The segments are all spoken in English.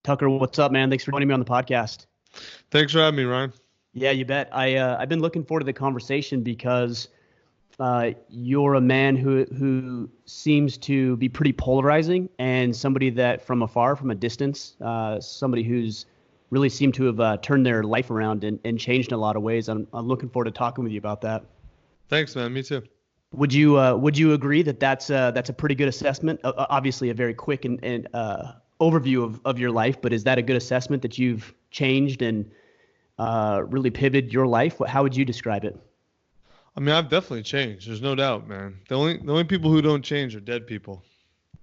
Tucker, what's up, man? Thanks for joining me on the podcast. Thanks for having me, Ryan. Yeah, you bet. I've been looking forward to the conversation because you're a man who seems to be pretty polarizing and somebody that from afar, from a distance, somebody who's really seemed to have turned their life around and changed in a lot of ways. I'm looking forward to talking with you about that. Thanks, man. Me too. Would you agree that that's a pretty good assessment? Obviously, a very quick and overview of your life, but is that a good assessment that you've changed and really pivoted your life? How would you describe it? I mean, I've definitely changed. There's no doubt, man. The only people who don't change are dead people.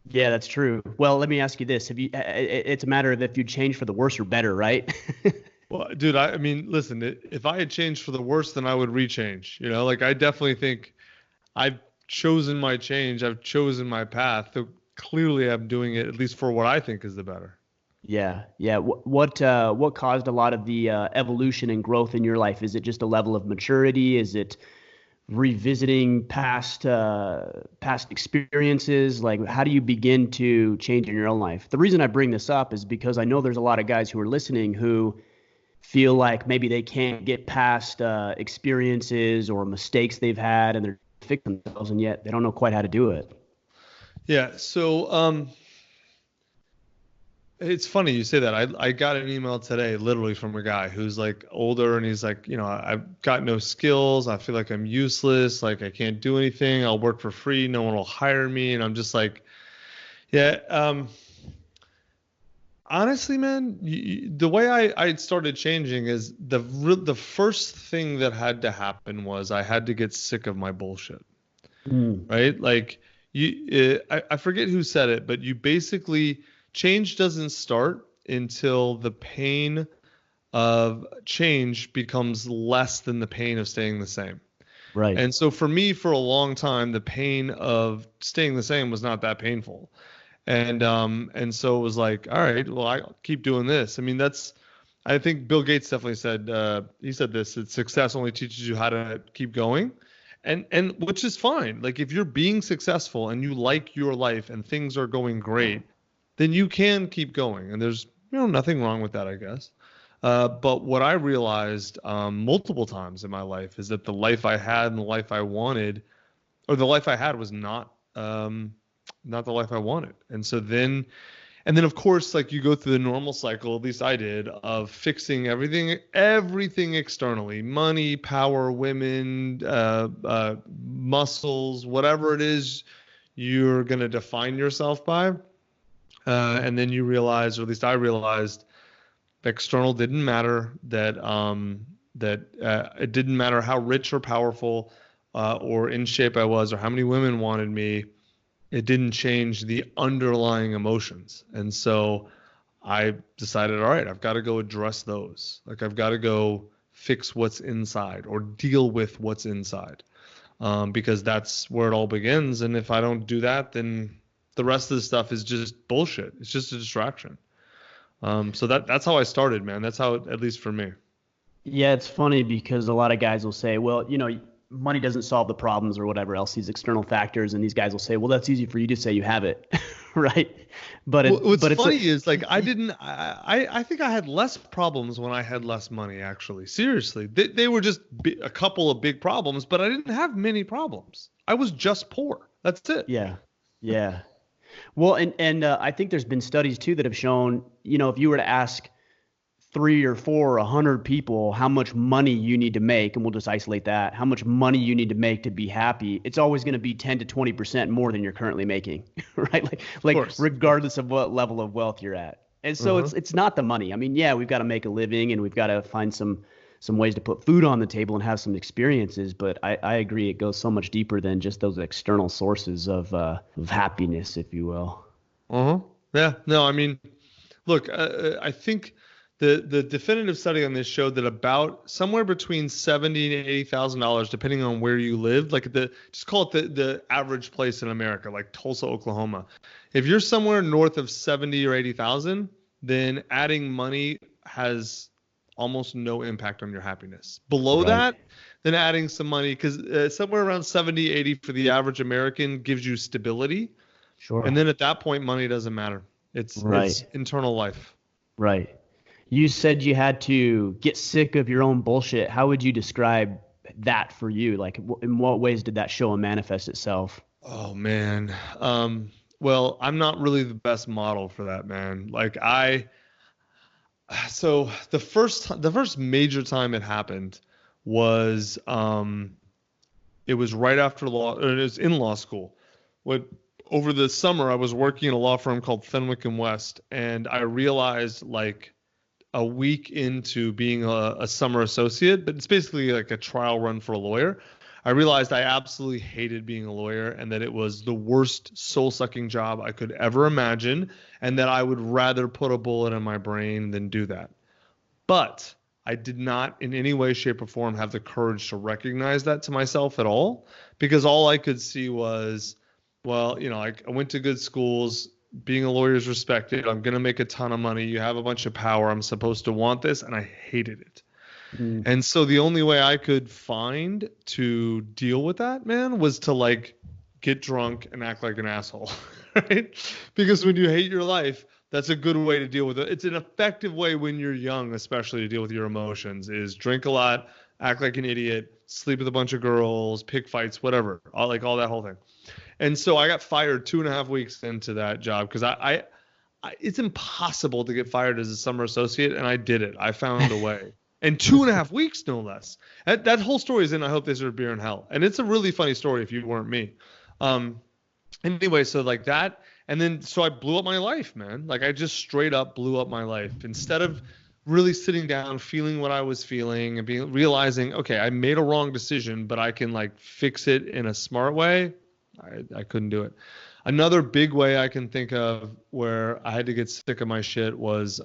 Yeah, that's true. Well, let me ask you this: Have you? It's a matter of if you change for the worse or better, right? Well, dude, I mean, listen, if I had changed for the worse, then I would rechange. Like I definitely think I've chosen my change. I've chosen my path. So clearly, I'm doing it at least for what I think is the better. Yeah, yeah. What caused a lot of the evolution and growth in your life? Is it just a level of maturity? Is it revisiting past experiences? Like, how do you begin to change in your own life? The reason I bring this up is because I know there's a lot of guys who are listening who feel like maybe they can't get past experiences or mistakes they've had, and they're fix themselves, and yet they don't know quite how to do it. Yeah. So, it's funny you say that. I got an email today, literally from a guy who's like older, and he's like, I've got no skills. I feel like I'm useless. Like I can't do anything. I'll work for free. No one will hire me. And I'm just like, yeah. Honestly, man, the way I started changing is the first thing that had to happen was I had to get sick of my bullshit, Mm. right? Like I forget who said it, but you basically change doesn't start until the pain of change becomes less than the pain of staying the same. Right. And so for me, for a long time, the pain of staying the same was not that painful. And so it was like, all right, well, I'll keep doing this. I mean, I think Bill Gates definitely said, he said this, that success only teaches you how to keep going. And which is fine. Like if you're being successful and you like your life and things are going great, then you can keep going. And there's, nothing wrong with that, I guess. But what I realized multiple times in my life is that the life I had and the life I wanted, or the life I had was not the life I wanted. And then of course, like you go through the normal cycle, at least I did, of fixing everything externally, money, power, women, muscles, whatever it is you're going to define yourself by. And then you realize, or at least I realized, the external didn't matter, that it didn't matter how rich or powerful or in shape I was or how many women wanted me. It didn't change the underlying emotions. And so I decided, all right, I've got to go address those. Like I've got to go fix what's inside or deal with what's inside, because that's where it all begins. And if I don't do that, then the rest of the stuff is just bullshit. It's just a distraction. So that's how I started, man. That's how, at least for me. Yeah, it's funny because a lot of guys will say, well, money doesn't solve the problems or whatever else, these external factors, and these guys will say, well, that's easy for you to say, you have it, right? What's But it's funny is like I think I had less problems when I had less money, actually. Seriously. They were just a couple of big problems, but I didn't have many problems. I was just poor. That's it. yeah, yeah. Well, and I think there's been studies too that have shown, if you were to ask three or four or 100 people how much money you need to make, and we'll just isolate that, how much money you need to make to be happy, it's always going to be 10 to 20% more than you're currently making, right? Of Like course. regardless of what level of wealth you're at. And so Uh-huh. it's not the money. I mean, yeah, we've got to make a living and we've got to find some ways to put food on the table and have some experiences, but I agree it goes so much deeper than just those external sources of happiness, if you will. Uh-huh. Yeah. No, I mean, look, I think the definitive study on this showed that about somewhere between $70,000 and $80,000, depending on where you lived, like just call it the average place in America, like Tulsa, Oklahoma. If you're somewhere north of 70 or 80,000, then adding money has almost no impact on your happiness. Below Right. that, then adding some money, because somewhere around 70, 80 for the average American gives you stability. And Sure. then at that point, money doesn't matter. It's Right. internal life. Right. You said you had to get sick of your own bullshit. How would you describe that for you? Like, in what ways did that show and manifest itself? Oh man. Well, I'm not really the best model for that, man. Like so the first major time it happened was it was right after law, or it was in law school. What Over the summer I was working in a law firm called Fenwick and West, and I realized like a week into being a summer associate, but it's basically like a trial run for a lawyer. I realized I absolutely hated being a lawyer and that it was the worst soul sucking job I could ever imagine, and that I would rather put a bullet in my brain than do that. But I did not in any way, shape, or form have the courage to recognize that to myself at all, because all I could see was, well, I went to good schools. Being a lawyer is respected. I'm going to make a ton of money. You have a bunch of power. I'm supposed to want this. And I hated it. Mm. And so the only way I could find to deal with that, man, was to like get drunk and act like an asshole, right? Because when you hate your life, that's a good way to deal with it. It's an effective way when you're young, especially to deal with your emotions, is drink a lot, act like an idiot, sleep with a bunch of girls, pick fights, whatever, all that whole thing. And so I got fired 2.5 weeks into that job because it's impossible to get fired as a summer associate, and I did it. I found a way. And 2.5 weeks, no less. That whole story is in I Hope They Serve Beer in Hell. And it's a really funny story if you weren't me. Anyway, so like that. And then so I blew up my life, man. Like I just straight up blew up my life. Instead of really sitting down, feeling what I was feeling and realizing, okay, I made a wrong decision, but I can like fix it in a smart way. I couldn't do it. Another big way I can think of where I had to get sick of my shit was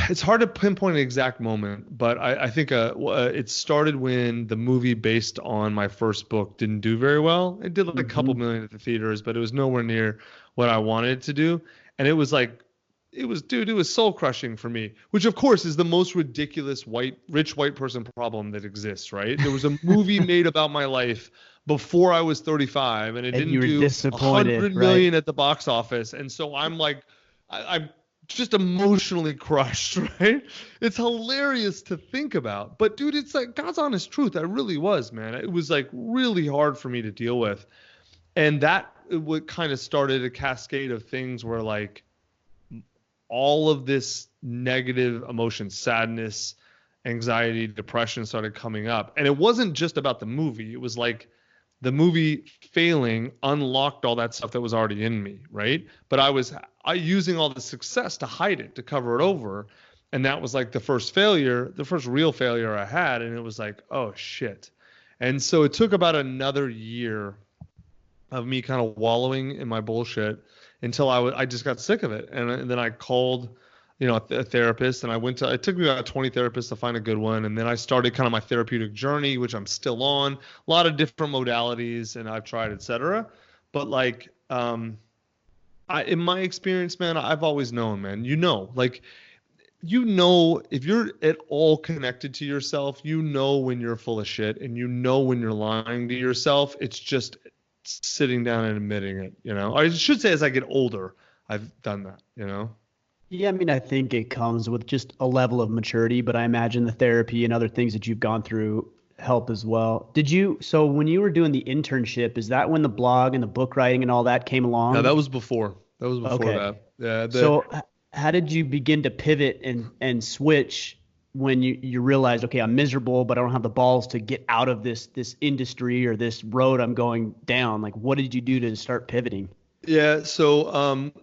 it's hard to pinpoint an exact moment, but I think it started when the movie based on my first book didn't do very well. It did like a couple Mm-hmm. million at the theaters, but it was nowhere near what I wanted it to do. And it was like, it was soul crushing for me, which of course is the most ridiculous rich white person problem that exists, right? There was a movie made about my life before I was 35, and it And you didn't were do disappointed, 100 right? million at the box office. And so I'm like, I'm just emotionally crushed, right? It's hilarious to think about. But dude, it's like God's honest truth. I really was, man. It was like really hard for me to deal with. And that would kind of started a cascade of things where like all of this negative emotion, sadness, anxiety, depression started coming up. And it wasn't just about the movie. It was like the movie failing unlocked all that stuff that was already in me, right? But I using all the success to hide it, to cover it over. And that was like the first failure, the first real failure I had. And it was like, oh shit. And so it took about another year of me kind of wallowing in my bullshit until I just got sick of it. And then I called, a therapist, and it took me about 20 therapists to find a good one. And then I started kind of my therapeutic journey, which I'm still on, a lot of different modalities, and I've tried, et cetera. But like, in my experience, man, I've always known, man, like, if you're at all connected to yourself, when you're full of shit, and when you're lying to yourself. It's just sitting down and admitting it, I should say as I get older, I've done that. Yeah, I mean, I think it comes with just a level of maturity, but I imagine the therapy and other things that you've gone through help as well. So when you were doing the internship, is that when the blog and the book writing and all that came No, along? that was before. Okay. That. Yeah. So how did you begin to pivot and switch when you realized, okay, I'm miserable, but I don't have the balls to get out of this industry or this road I'm going down? Like, what did you do to start pivoting? Yeah. So,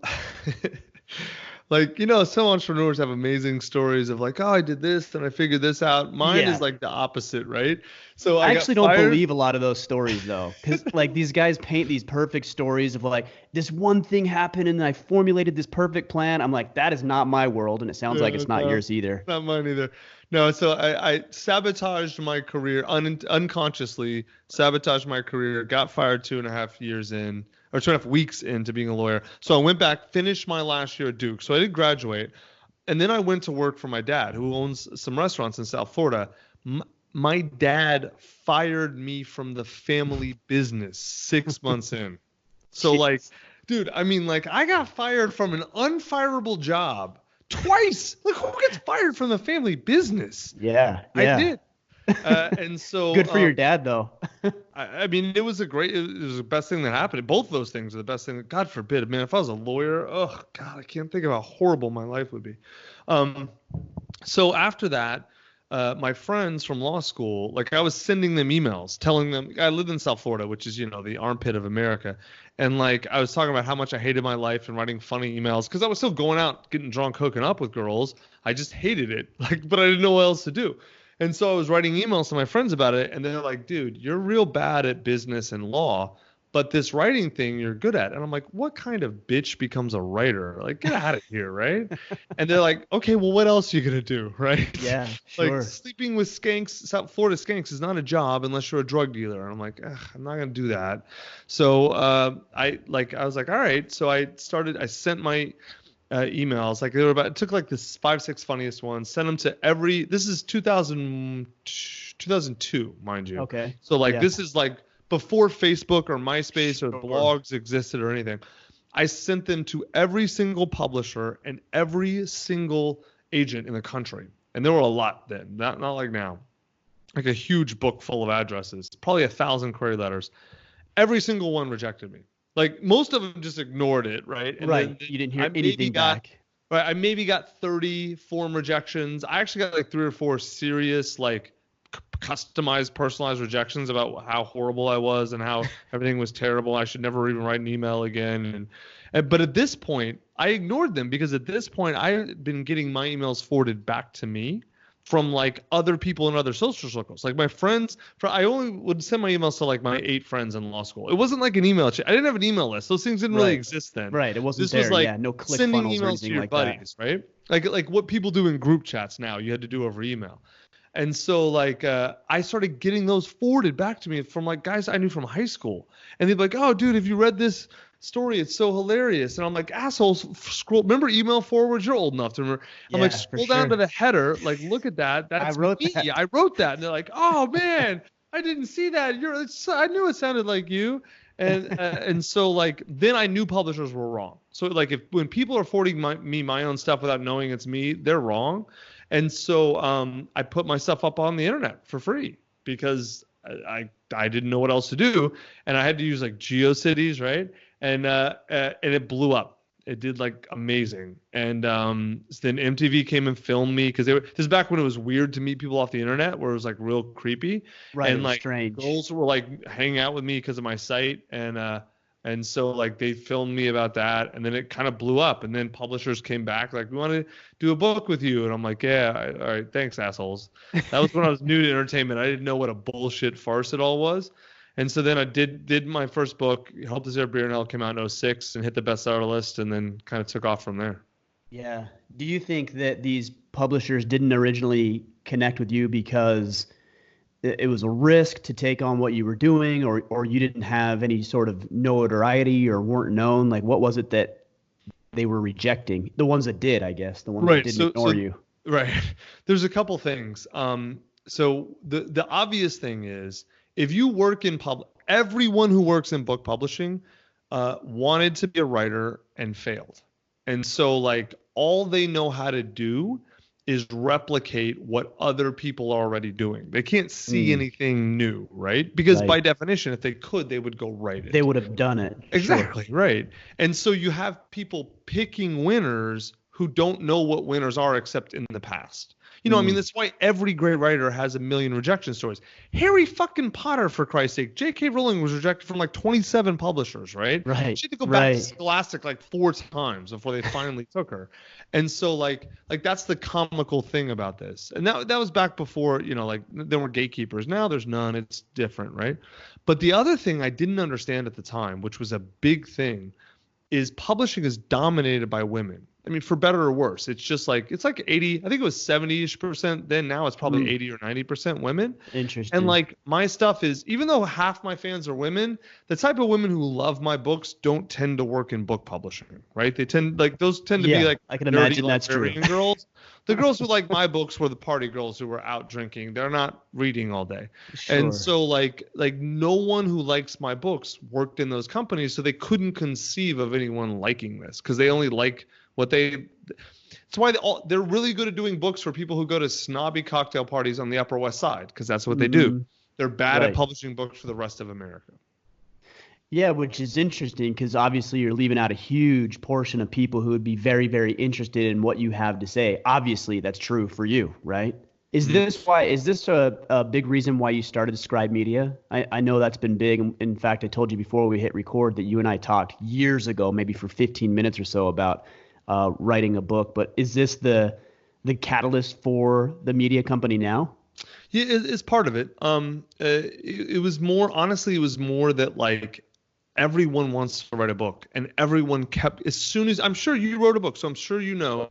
like, some entrepreneurs have amazing stories of like, oh, I did this and I figured this out. Mine is Yeah. like the opposite, right? So I I got actually don't fired. believe a lot of those stories though, because like these guys paint these perfect stories of like this one thing happened and I formulated this perfect plan. I'm like, that is not my world, and it sounds like Yeah, it's not no, yours either. not mine either. No, so I sabotaged my career unconsciously, sabotaged my career, got fired 2.5 years in, or 2.5 weeks into being a lawyer. So I went back, finished my last year at Duke. So I did graduate. And then I went to work for my dad, who owns some restaurants in South Florida. My dad fired me from the family business 6 months in. So like, Jeez. Dude, I mean, like, I got fired from an unfireable job twice. Like, who gets fired from the family business? Yeah, I yeah. did. And so, Good for your dad, though. I mean, it was it was the best thing that happened. Both of those things are the best thing. God forbid, man, if I was a lawyer, oh, God, I can't think of how horrible my life would be. So after that, my friends from law school, like I was sending them emails telling them I lived in South Florida, which is, the armpit of America. And like I was talking about how much I hated my life and writing funny emails because I was still going out, getting drunk, hooking up with girls. I just hated it. But I didn't know what else to do. And so I was writing emails to my friends about it. And they're like, dude, you're real bad at business and law, but this writing thing you're good at. And I'm like, what kind of bitch becomes a writer? Like, get out of here, right? And they're like, okay, well, what else are you going to do, right? Yeah, sure. Like sleeping with skanks, South Florida skanks is not a job unless you're a drug dealer. And I'm like, I'm not going to do that. So I was like, all right. So I sent my emails. Like it took like the 5-6 funniest ones, sent them to this is 2002, mind you. Okay. So this is like before Facebook or MySpace or blogs existed or anything. I sent them to every single publisher and every single agent in the country. And there were a lot then, not like now. Like a huge book full of addresses, probably 1,000 query letters. Every single one rejected me. Like most of them just ignored it, right? And right. You didn't hear anything back. Right. I maybe got 30 form rejections. I actually got like 3 or 4 serious, like customized, personalized rejections about how horrible I was and how everything was terrible. I should never even write an email again. But at this point, I ignored them because at this point, I had been getting my emails forwarded back to me from like other people in other social circles. Like my friends, I only would send my emails to like my 8 friends in law school. It wasn't like an email chain. I didn't have an email list. Those things didn't really exist then. Right. It wasn't this there. Was like no click sending funnels emails or anything to your like buddies, that. right? Like what people do in group chats now, you had to do over email. And so like I started getting those forwarded back to me from like guys I knew from high school. And they'd be like, oh, dude, have you read this story? It's so hilarious. And I'm like, assholes, scroll. Remember email forwards? You're old enough to remember. I'm like, scroll down to the header. Like, look at that. That's me. I wrote that. And they're like, oh, man, I didn't see that. I knew it sounded like you. And so like then I knew publishers were wrong. So like when people are forwarding my own stuff without knowing it's me, they're wrong. And so I put my stuff up on the internet for free because I didn't know what else to do, and I had to use like GeoCities, right? And it blew up. It did like amazing. And then MTV came and filmed me because this is back when it was weird to meet people off the internet, where it was like real creepy. Right. And like strange. girls were like hanging out with me because of my site, and so like they filmed me about that, and then it kind of blew up. And then publishers came back like, we want to do a book with you, and I'm like, yeah, all right, thanks, assholes. That was when I was new to entertainment. I didn't know what a bullshit farce it all was. And so then I did my first book, Help Is There Beer in Hell, came out in 2006 and hit the bestseller list, and then kind of took off from there. Yeah. Do you think that these publishers didn't originally connect with you because it was a risk to take on what you were doing, or you didn't have any sort of notoriety or weren't known? Like, what was it that they were rejecting? The ones that did, I guess, the ones that didn't ignore you. Right. There's a couple things. So the obvious thing is, if you work in everyone who works in book publishing wanted to be a writer and failed. And so like all they know how to do is replicate what other people are already doing. They can't see anything new, right? Because by definition, if they could, they would go write it. They would have done it. Exactly, right. And so you have people picking winners who don't know what winners are except in the past. I mean, that's why every great writer has a million rejection stories. Harry fucking Potter, for Christ's sake. J.K. Rowling was rejected from like 27 publishers, right? Right. She had to go back to Scholastic like 4 times before they finally took her. And so like that's the comical thing about this. And that was back before, like there were gatekeepers. Now there's none. It's different, right? But the other thing I didn't understand at the time, which was a big thing, is publishing is dominated by women. I mean, for better or worse, it's like 80, I think it was 70% then. Now it's probably 80 or 90% women. Interesting. And like my stuff is, even though half my fans are women, the type of women who love my books don't tend to work in book publishing, right? Those tend to be like, I can imagine that's true. Girls. The girls who like my books were the party girls who were out drinking. They're not reading all day. Sure. And so like no one who likes my books worked in those companies, so they couldn't conceive of anyone liking this because they only like what they. That's why they're really good at doing books for people who go to snobby cocktail parties on the Upper West Side, because that's what they do. They're bad at publishing books for the rest of America. Yeah, which is interesting because obviously you're leaving out a huge portion of people who would be very, very interested in what you have to say. Obviously, that's true for you, right? Is this a big reason why you started Ascribe Media? I know that's been big. In fact, I told you before we hit record that you and I talked years ago, maybe for 15 minutes or so, about writing a book. But is this the catalyst for the media company now? Yeah, it's part of it. It was more, honestly, it was more that like everyone wants to write a book, and everyone kept, as soon as, I'm sure you wrote a book, so I'm sure you know,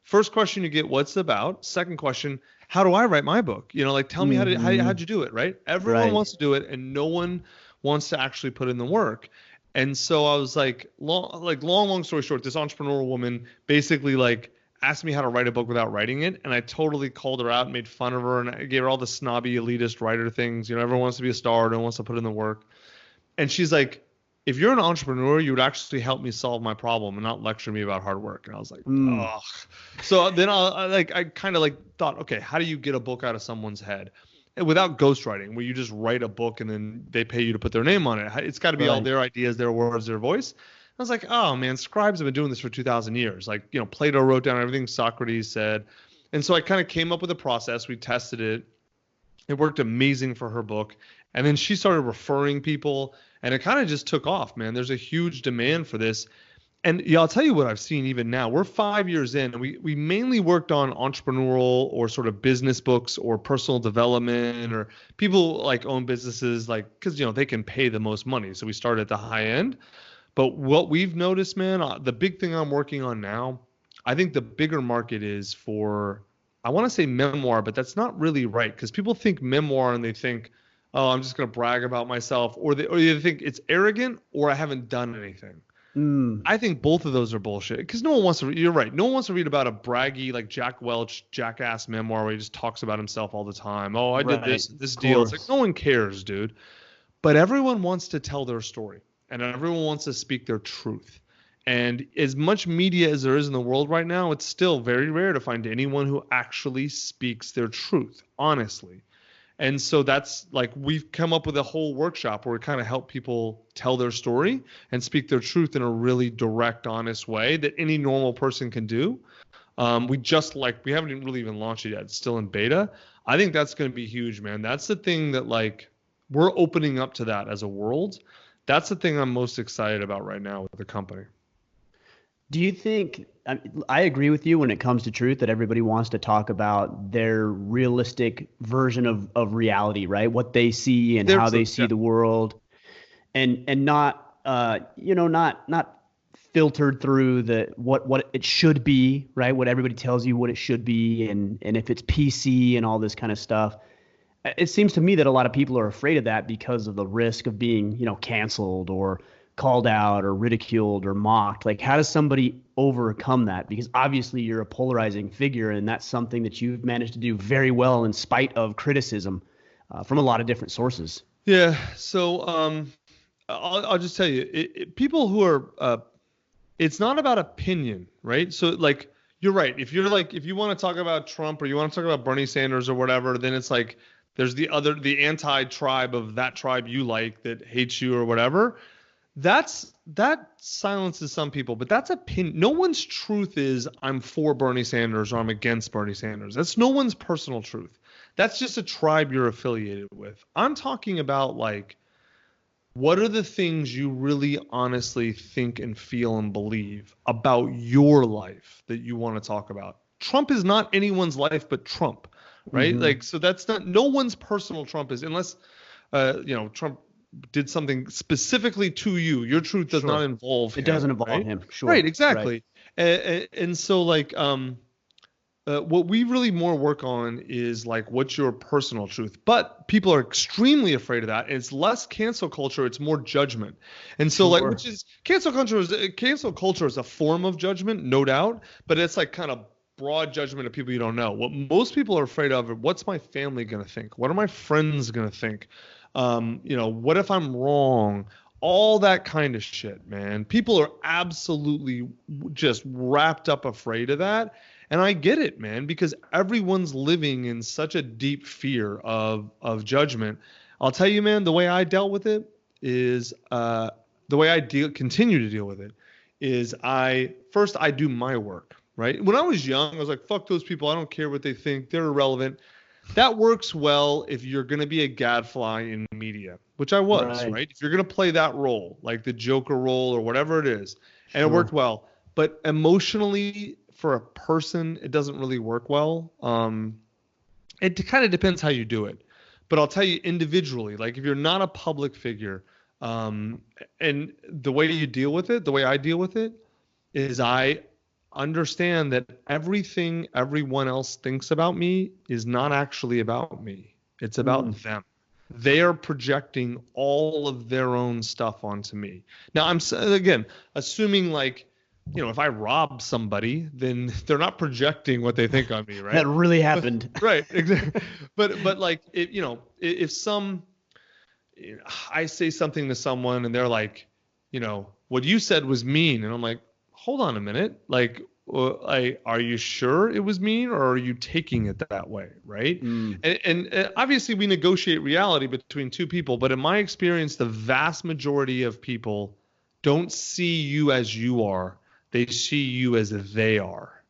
first question you get, what's it about? Second question, how do I write my book? You know, like, tell me how'd you do it, right? Everyone wants to do it, and no one wants to actually put in the work. And so I was like, long story short, this entrepreneurial woman basically like asked me how to write a book without writing it, and I totally called her out and made fun of her, and I gave her all the snobby elitist writer things. You know, everyone wants to be a star, no one wants to put in the work. And she's like, if you're an entrepreneur, you would actually help me solve my problem and not lecture me about hard work. And I was like, ugh. So then I kind of like thought, okay, how do you get a book out of someone's head? And without ghostwriting, where you just write a book and then they pay you to put their name on it. It's got to be all their ideas, their words, their voice. I was like, oh man, scribes have been doing this for 2,000 years. Like, you know, Plato wrote down everything Socrates said. And so I kind of came up with a process. We tested it. It worked amazing for her book. And then she started referring people, and it kind of just took off, man. There's a huge demand for this. And yeah, I'll tell you what I've seen even now. We're 5 years in, and we mainly worked on entrepreneurial or sort of business books or personal development, or people like own businesses, like, because, you know, they can pay the most money. So we started at the high end. But what we've noticed, man, the big thing I'm working on now, I think the bigger market is for, I want to say memoir, but that's not really right, because people think memoir and they think, oh, I'm just going to brag about myself, or they think it's arrogant or I haven't done anything. I think both of those are bullshit, because no one wants to you're right. No one wants to read about a braggy, like Jack Welch, jackass memoir where he just talks about himself all the time. Oh, I did this deal. It's like, no one cares, dude. But everyone wants to tell their story, and everyone wants to speak their truth. And as much media as there is in the world right now, it's still very rare to find anyone who actually speaks their truth, honestly. And so that's like, we've come up with a whole workshop where we kind of help people tell their story and speak their truth in a really direct, honest way that any normal person can do. We haven't really even launched it yet. It's still in beta. I think that's going to be huge, man. That's the thing that, like, we're opening up to that as a world. That's the thing I'm most excited about right now with the company. Do you think, I agree with you when it comes to truth, that everybody wants to talk about their realistic version of reality, right? What they see and how they see the world, and not, not filtered through what it should be, right? What everybody tells you what it should be, and if it's PC and all this kind of stuff. It seems to me that a lot of people are afraid of that because of the risk of being, canceled or called out or ridiculed or mocked. Like, how does somebody overcome that? Because obviously you're a polarizing figure, and that's something that you've managed to do very well in spite of criticism from a lot of different sources. Yeah. So I'll just tell you, people who are, it's not about opinion, right? So like, you're right. If you want to talk about Trump or you want to talk about Bernie Sanders or whatever, then it's like, there's the anti-tribe of that tribe you like that hates you or whatever. That silences some people, but that's opinion. No one's truth is I'm for Bernie Sanders or I'm against Bernie Sanders. That's no one's personal truth. That's just a tribe you're affiliated with. I'm talking about, like, what are the things you really honestly think and feel and believe about your life that you want to talk about? Trump is not anyone's life but Trump, right? Mm-hmm. Like, so that's not, no one's personal Trump is, unless Trump did something specifically to you. Your truth does not involve him. It doesn't involve him. Sure. Right, exactly. Right. And so, like, what we really more work on is, like, what's your personal truth? But people are extremely afraid of that. And it's less cancel culture. It's more judgment. And so, like, which is cancel culture is a form of judgment, no doubt. But it's like kind of broad judgment of people you don't know. What most people are afraid of, what's my family going to think? What are my friends going to think? What if I'm wrong? All that kind of shit, man. People are absolutely just wrapped up afraid of that. And I get it, man, because everyone's living in such a deep fear of judgment. I'll tell you, man, the way I dealt with it is the way I continue to deal with it is I do my work, right? When I was young, I was like, fuck those people. I don't care what they think. They're irrelevant. That works well if you're going to be a gadfly in media, which I was, right? If you're going to play that role, like the Joker role or whatever it is, and it worked well. But emotionally, for a person, it doesn't really work well. It kind of depends how you do it. But I'll tell you individually, like if you're not a public figure, and the way you deal with it, the way I deal with it, is I understand that everything everyone else thinks about me is not actually about me. It's about them. They are projecting all of their own stuff onto me. Now, I'm again assuming like, if I rob somebody, then they're not projecting what they think on me, right? That really happened. Right, exactly. But like, if I say something to someone and they're like, what you said was mean, and I'm like, hold on a minute, like, are you sure it was mean, or are you taking it that way, right? And obviously we negotiate reality between two people, but in my experience, the vast majority of people don't see you as you are. They see you as they are.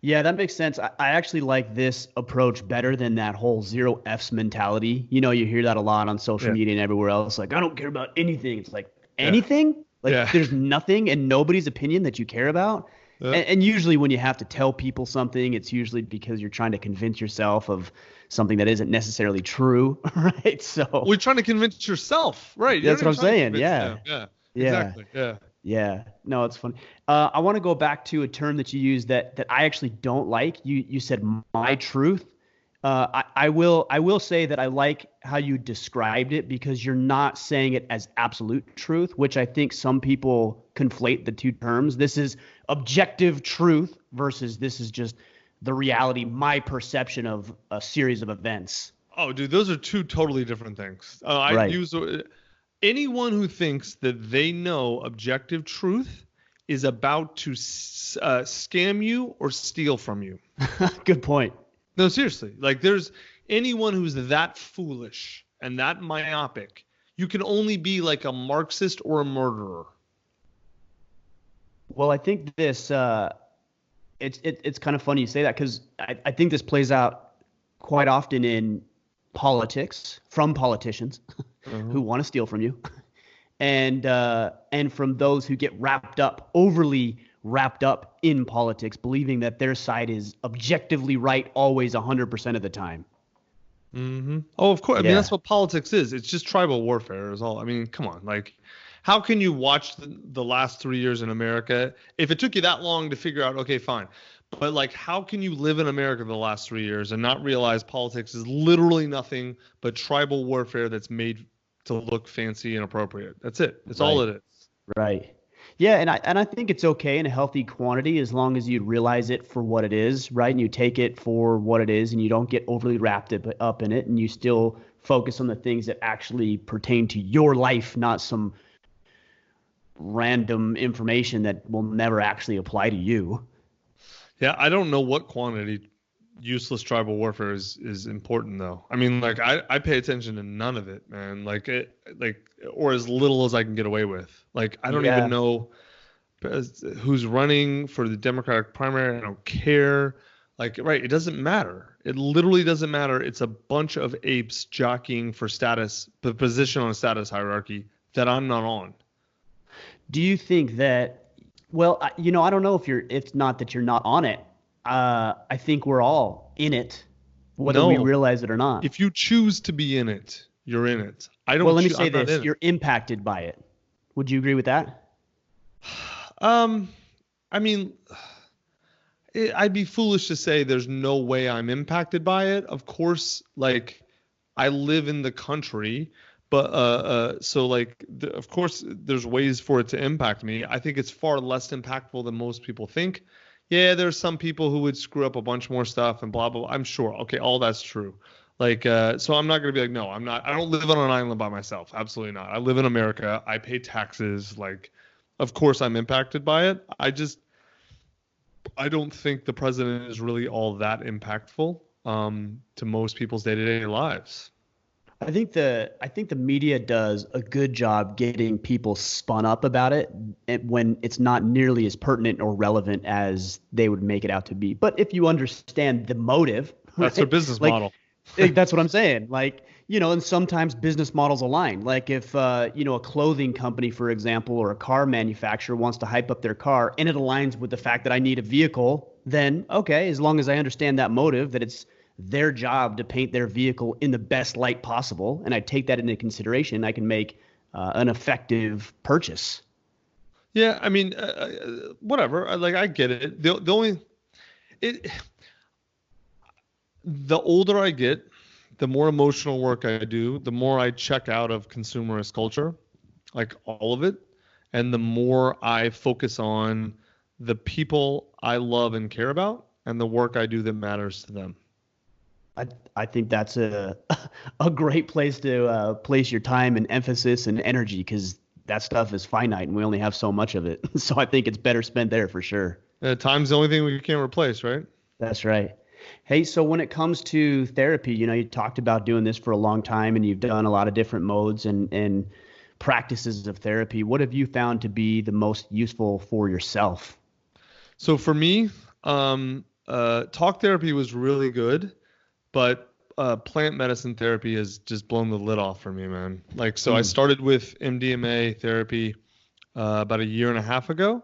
Yeah, that makes sense. I actually like this approach better than that whole 0 F's mentality. You hear that a lot on social media and everywhere else. Like, I don't care about anything. It's like, anything? Like, there's nothing and nobody's opinion that you care about. And usually when you have to tell people something, it's usually because you're trying to convince yourself of something that isn't necessarily true, right? So we're trying to convince yourself, right? That's what I'm saying. Yeah. Exactly. Yeah. No, it's funny. I want to go back to a term that you used that I actually don't like. You said my truth. I will say that I like how you described it, because you're not saying it as absolute truth, which I think some people conflate the two terms. This is objective truth versus this is just the reality, my perception of a series of events. Oh, dude, those are two totally different things. Anyone who thinks that they know objective truth is about to scam you or steal from you. Good point. No, seriously. Like, there's anyone who's that foolish and that myopic, you can only be like a Marxist or a murderer. Well, I think this it's kind of funny you say that, because I think this plays out quite often in politics from politicians who want to steal from you, and from those who get overly wrapped up in politics, believing that their side is objectively right always 100% of the time. Oh, of course. I mean, that's what politics is. It's just tribal warfare is all. I mean, come on. Like, how can you watch the last 3 years in America? If it took you that long to figure out, okay, fine. But like, how can you live in America the last 3 years and not realize politics is literally nothing but tribal warfare that's made to look fancy and appropriate? That's it. That's all it is. Right. Yeah, and I think it's okay in a healthy quantity as long as you realize it for what it is, right? And you take it for what it is, and you don't get overly wrapped up in it, and you still focus on the things that actually pertain to your life, not some random information that will never actually apply to you. Yeah, I don't know what quantity useless tribal warfare is important though. I mean, like I pay attention to none of it, man. Or as little as I can get away with. Like, I don't even know who's running for the Democratic primary. I don't care. Like, right, it doesn't matter. It literally doesn't matter. It's a bunch of apes jockeying for status, the position on a status hierarchy that I'm not on. Do you think that, well, I don't know if it's not that you're not on it. I think we're all in it, whether we realize it or not. If you choose to be in it, you're in it. Well, let me say this. You're impacted by it. Would you agree with that? I mean, I'd be foolish to say there's no way I'm impacted by it. Of course, like, I live in the country, but so like, of course, there's ways for it to impact me. I think it's far less impactful than most people think. yeah, there's some people who would screw up a bunch more stuff and blah, blah, blah. I'm sure. Okay. All that's true. Like, so I'm not going to be like, no, I'm not, I don't live on an island by myself. Absolutely not. I live in America. I pay taxes. Like, of course I'm impacted by it. I don't think the president is really all that impactful, to most people's day-to-day lives. I think the media does a good job getting people spun up about it when it's not nearly as pertinent or relevant as they would make it out to be. But if you understand the motive, That's their business like, model. that's what I'm saying. Like, and sometimes business models align. Like if, a clothing company, for example, or a car manufacturer wants to hype up their car and it aligns with the fact that I need a vehicle, then okay, as long as I understand that motive, that it's their job to paint their vehicle in the best light possible, and I take that into consideration, I can make an effective purchase. Yeah, I mean, whatever. Like, I get it. It, the older I get, the more emotional work I do, the more I check out of consumerist culture, like all of it, and the more I focus on the people I love and care about and the work I do that matters to them. I think that's a a great place to place your time and emphasis and energy, because that stuff is finite and we only have so much of it. So I think it's better spent there for sure. Time's the only thing we can't replace, right? That's right. Hey, so when it comes to therapy, you talked about doing this for a long time and you've done a lot of different modes and practices of therapy. What have you found to be the most useful for yourself? So for me, talk therapy was really good, but plant medicine therapy has just blown the lid off for me, man. Like, so I started with Mdma therapy about a year and a half ago,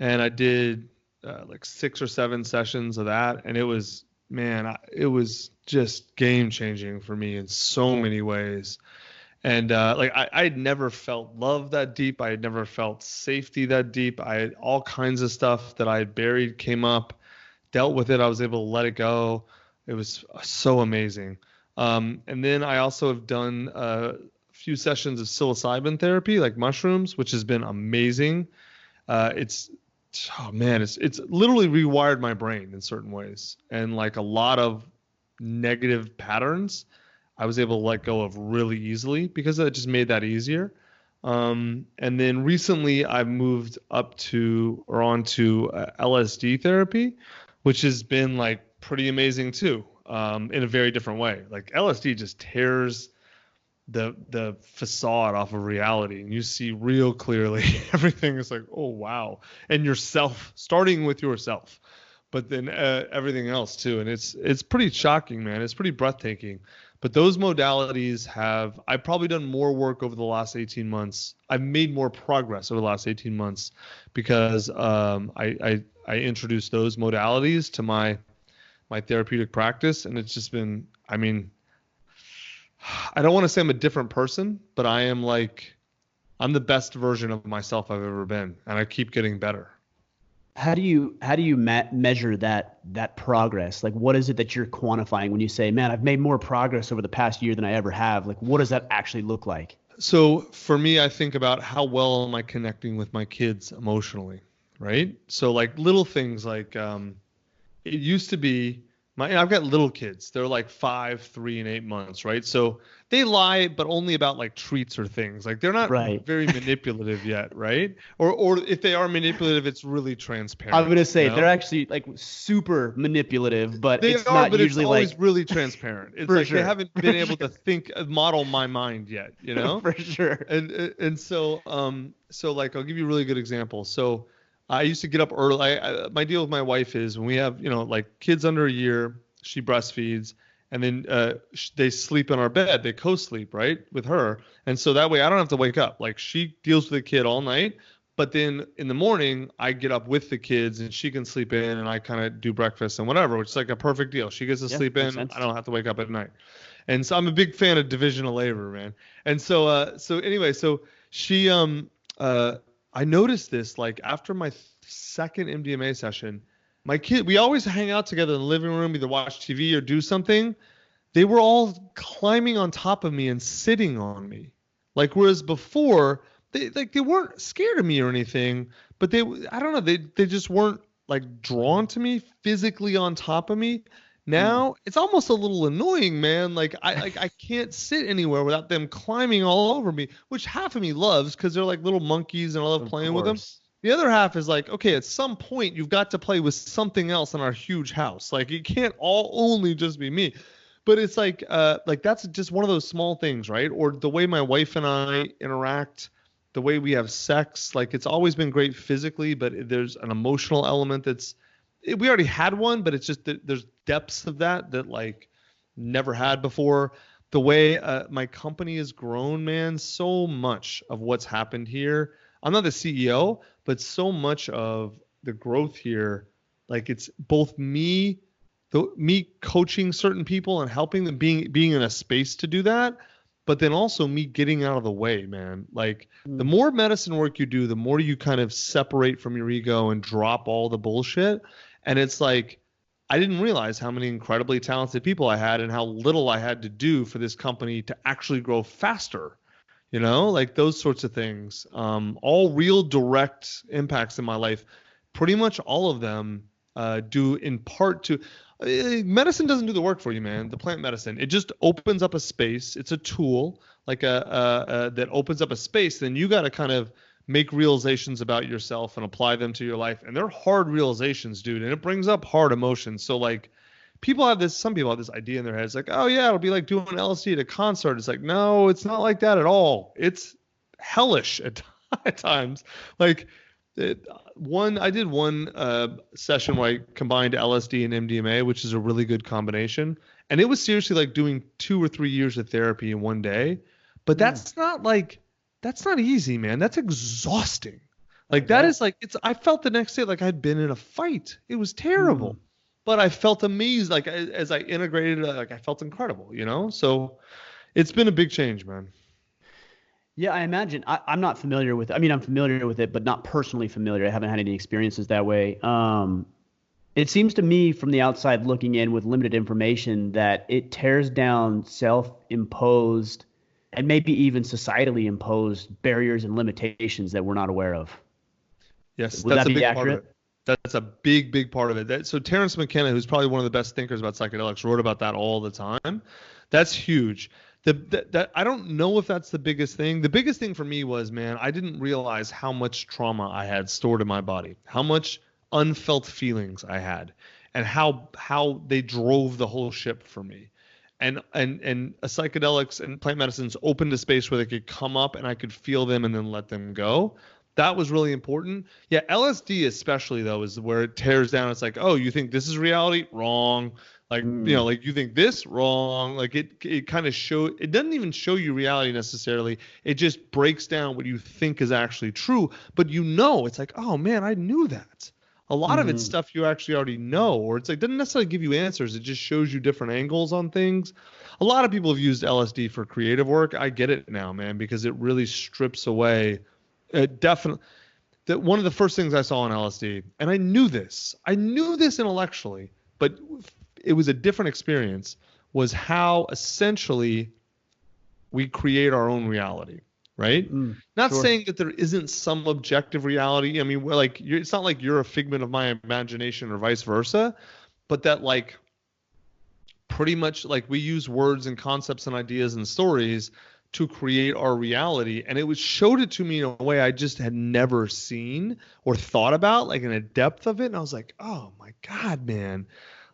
and I did like 6 or 7 sessions of that, and it was, man, it was just game changing for me in so many ways. And like I had never felt love that deep. I had never felt safety that deep. I had all kinds of stuff that I had buried came up, dealt with it. I was able to let it go. It was so amazing. And then I also have done a few sessions of psilocybin therapy, like mushrooms, which has been amazing. Oh man, it's literally rewired my brain in certain ways, and like a lot of negative patterns I was able to let go of really easily because it just made that easier. And then recently I've moved up to or onto LSD therapy, which has been like pretty amazing too, in a very different way. Like LSD just tears the facade off of reality, and you see real clearly. Everything is like, oh wow, and yourself, starting with yourself, but then everything else too. And it's pretty shocking, man. It's pretty breathtaking. But those modalities I've probably done more work over the last 18 months. I've made more progress over the last 18 months because I introduced those modalities to my therapeutic practice, and it's just been, I mean, I don't want to say I'm a different person, but I'm the best version of myself I've ever been, and I keep getting better. How do you measure that progress? Like, what is it that you're quantifying when you say, man, I've made more progress over the past year than I ever have? Like, what does that actually look like? So for me, I think about how well am I connecting with my kids emotionally, right? So like little things like it used to be I've got little kids. They're like 5, 3, and 8 months, right? So they lie, but only about like treats or things. Like they're not right. very manipulative yet, right? Or if they are manipulative, it's really transparent. I'm gonna say they're actually like super manipulative, but they it's are, not but usually it's always like really transparent. It's for like sure. They haven't been able to model my mind yet, For sure. And so so like I'll give you a really good example. So I used to get up early. My deal with my wife is when we have, like kids under a year, she breastfeeds, and then they sleep in our bed. They co-sleep, right, with her. And so that way I don't have to wake up. Like she deals with the kid all night, but then in the morning I get up with the kids and she can sleep in and I kind of do breakfast and whatever, which is like a perfect deal. She gets to sleep in. Sense. I don't have to wake up at night. And so I'm a big fan of division of labor, man. And so anyway, so she I noticed this like after my second MDMA session, my kid, we always hang out together in the living room, either watch TV or do something. They were all climbing on top of me and sitting on me. Like, whereas before, they weren't scared of me or anything, but I don't know, they just weren't like drawn to me, physically on top of me. Now it's almost a little annoying, man. Like I can't sit anywhere without them climbing all over me, which half of me loves because they're like little monkeys and I love playing with them. The other half is like, okay, at some point you've got to play with something else in our huge house. Like it can't all only just be me. But it's like that's just one of those small things, right? Or the way my wife and I interact, the way we have sex, like it's always been great physically, but there's an emotional element we already had one, but it's just that there's depths of that like never had before. The way my company has grown, man, so much of what's happened here. I'm not the CEO, but so much of the growth here, like it's both me coaching certain people and helping them being in a space to do that, but then also me getting out of the way, man. Like the more medicine work you do, the more you kind of separate from your ego and drop all the bullshit. And it's like, I didn't realize how many incredibly talented people I had and how little I had to do for this company to actually grow faster. Like those sorts of things, all real direct impacts in my life. Pretty much all of them due in part to medicine doesn't do the work for you, man. The plant medicine, it just opens up a space. It's a tool like that opens up a space. Then you got to kind of make realizations about yourself and apply them to your life. And they're hard realizations, dude. And it brings up hard emotions. So like some people have this idea in their heads like, oh yeah, it'll be like doing LSD at a concert. It's like, no, it's not like that at all. It's hellish at times. Like I did one session where I combined LSD and MDMA, which is a really good combination. And it was seriously like doing 2 or 3 years of therapy in one day. But that's not easy, man. That's exhausting. Like that is like, I felt the next day like I'd been in a fight. It was terrible. But I felt amazed. Like as I integrated it, like I felt incredible, So it's been a big change, man. Yeah, I imagine. I'm not familiar with it. I mean, I'm familiar with it, but not personally familiar. I haven't had any experiences that way. It seems to me from the outside looking in with limited information that it tears down self-imposed and maybe even societally imposed barriers and limitations that we're not aware of. Yes, Would that's that a be big accurate? part of it. That's a big, big part of it. So Terence Mckenna, who's probably one of the best thinkers about psychedelics, wrote about that all the time. That's huge. I don't know if that's the biggest thing. The biggest thing for me was, man, I didn't realize how much trauma I had stored in my body, how much unfelt feelings I had, and how they drove the whole ship for me. And psychedelics and plant medicines opened a space where they could come up and I could feel them and then let them go. That was really important. Yeah, LSD especially though is where it tears down. It's like, oh, you think this is reality? Wrong. Like, like you think this? Wrong. Like it kind of it doesn't even show you reality necessarily. It just breaks down what you think is actually true. But it's like, oh man, I knew that. A lot of it's stuff you actually already know, or it's like, doesn't necessarily give you answers. It just shows you different angles on things. A lot of people have used LSD for creative work. I get it now, man, because it really strips away. Definitely. That one of the first things I saw on LSD, and I knew this intellectually, but it was a different experience, was how essentially we create our own reality, right? Not saying that there isn't some objective reality. I mean, it's not like you're a figment of my imagination or vice versa, but that like pretty much like we use words and concepts and ideas and stories to create our reality. And it showed it to me in a way I just had never seen or thought about, like in a depth of it. And I was like, oh my God, man.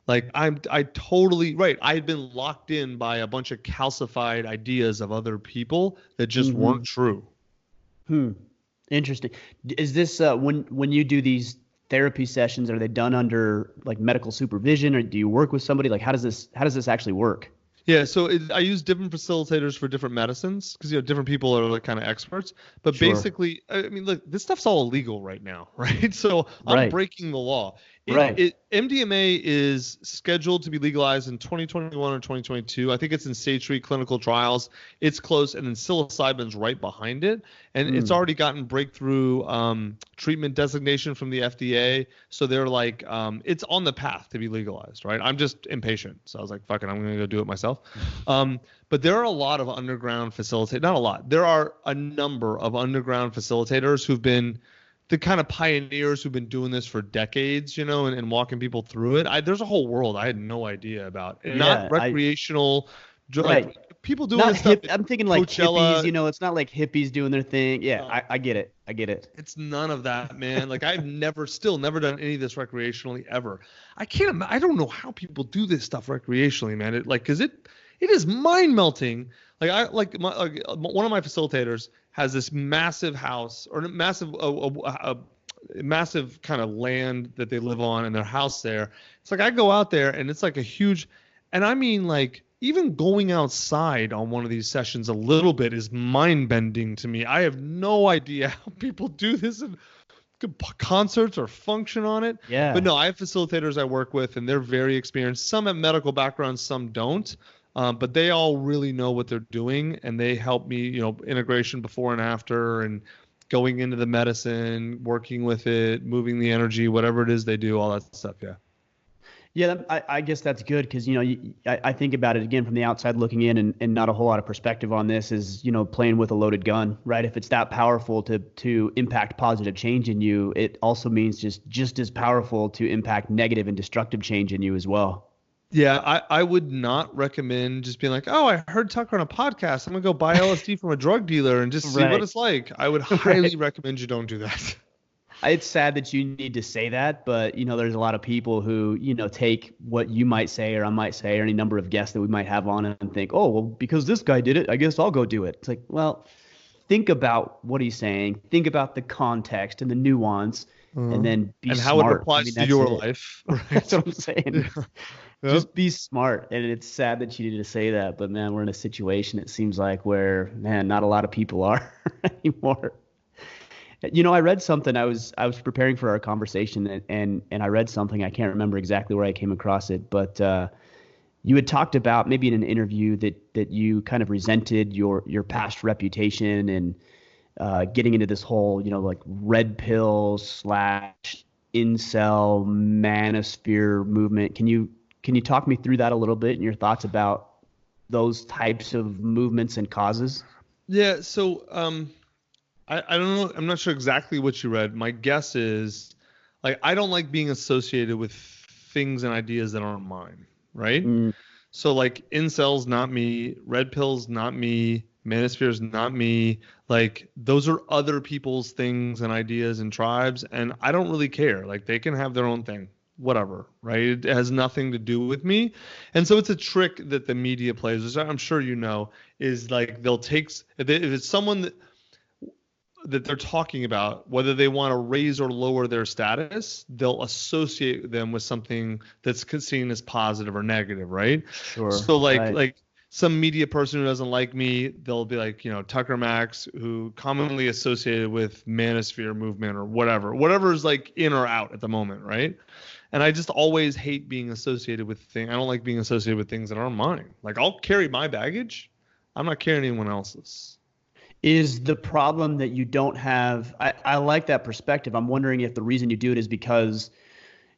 Like I totally right. I had been locked in by a bunch of calcified ideas of other people that just weren't true. Interesting. Is this when you do these therapy sessions, are they done under like medical supervision, or do you work with somebody? Like how does this actually work? Yeah, so I use different facilitators for different medicines because different people are like kind of experts. But basically, I mean, look, this stuff's all illegal right now, right? So I'm breaking the law. MDMA is scheduled to be legalized in 2021 or 2022. I think it's in stage 3 clinical trials. It's close, and then psilocybin's right behind it, and it's already gotten breakthrough treatment designation from the FDA. So they're like, it's on the path to be legalized, right? I'm just impatient, so I was like, fuck it, I'm gonna go do it myself. But there are a lot of underground facilitators. Not a lot. There are a number of underground facilitators who've been the kind of pioneers who've been doing this for decades, and walking people through it. There's a whole world I had no idea about, and not recreational, right. like people doing Not this stuff. I'm thinking like Coachella, hippies, it's not like hippies doing their thing. Yeah, I get it. I get it. It's none of that, man. Like I've still never done any of this recreationally ever. I don't know how people do this stuff recreationally, man. Cause it is mind melting. Like one of my facilitators has this massive house or massive kind of land that they live on, and their house there. It's like I go out there and it's like a huge, and I mean like even going outside on one of these sessions a little bit is mind bending to me. I have no idea how people do this in concerts or function on it. Yeah. But no, I have facilitators I work with, and they're very experienced. Some have medical backgrounds, some don't. But they all really know what they're doing, and they help me, integration before and after, and going into the medicine, working with it, moving the energy, whatever it is they do, all that stuff. Yeah. Yeah, I guess that's good because, I think about it again from the outside looking in, and not a whole lot of perspective on this is, playing with a loaded gun, right? If it's that powerful to impact positive change in you, it also means just as powerful to impact negative and destructive change in you as well. Yeah, I would not recommend just being like, oh, I heard Tucker on a podcast. I'm going to go buy LSD from a drug dealer and just see what it's like. I would highly recommend you don't do that. It's sad that you need to say that, but, there's a lot of people who, take what you might say or I might say or any number of guests that we might have on and think, oh, well, because this guy did it, I guess I'll go do it. It's like, well, think about what he's saying. Think about the context and the nuance, and then be smart. And how it applies to your life. Right? That's what I'm saying. Yeah. Just be smart. And it's sad that you need to say that, but man, we're in a situation, it seems like, where, man, not a lot of people are anymore. I read something. I was preparing for our conversation, and I read something. I can't remember exactly where I came across it, but you had talked about maybe in an interview that you kind of resented your past reputation and getting into this whole, like red pill / incel manosphere movement. Can you talk me through that a little bit and your thoughts about those types of movements and causes? Yeah. So, I don't know. I'm not sure exactly what you read. My guess is, like, I don't like being associated with things and ideas that aren't mine, right? So, like, incels, not me. Red pills, not me. Manospheres, not me. Like, those are other people's things and ideas and tribes, and I don't really care. Like, they can have their own thing, whatever, right? It has nothing to do with me. And so it's a trick that the media plays, which I'm sure is like they'll take – if it's someone that they're talking about, whether they want to raise or lower their status, they'll associate them with something that's seen as positive or negative, right? Sure. So like some media person who doesn't like me, they'll be like, Tucker Max, who commonly associated with manosphere movement or whatever is like in or out at the moment, right? And I just always hate being associated with things. I don't like being associated with things that aren't mine. Like, I'll carry my baggage. I'm not carrying anyone else's. Is the problem that you don't have – I like that perspective. I'm wondering if the reason you do it is because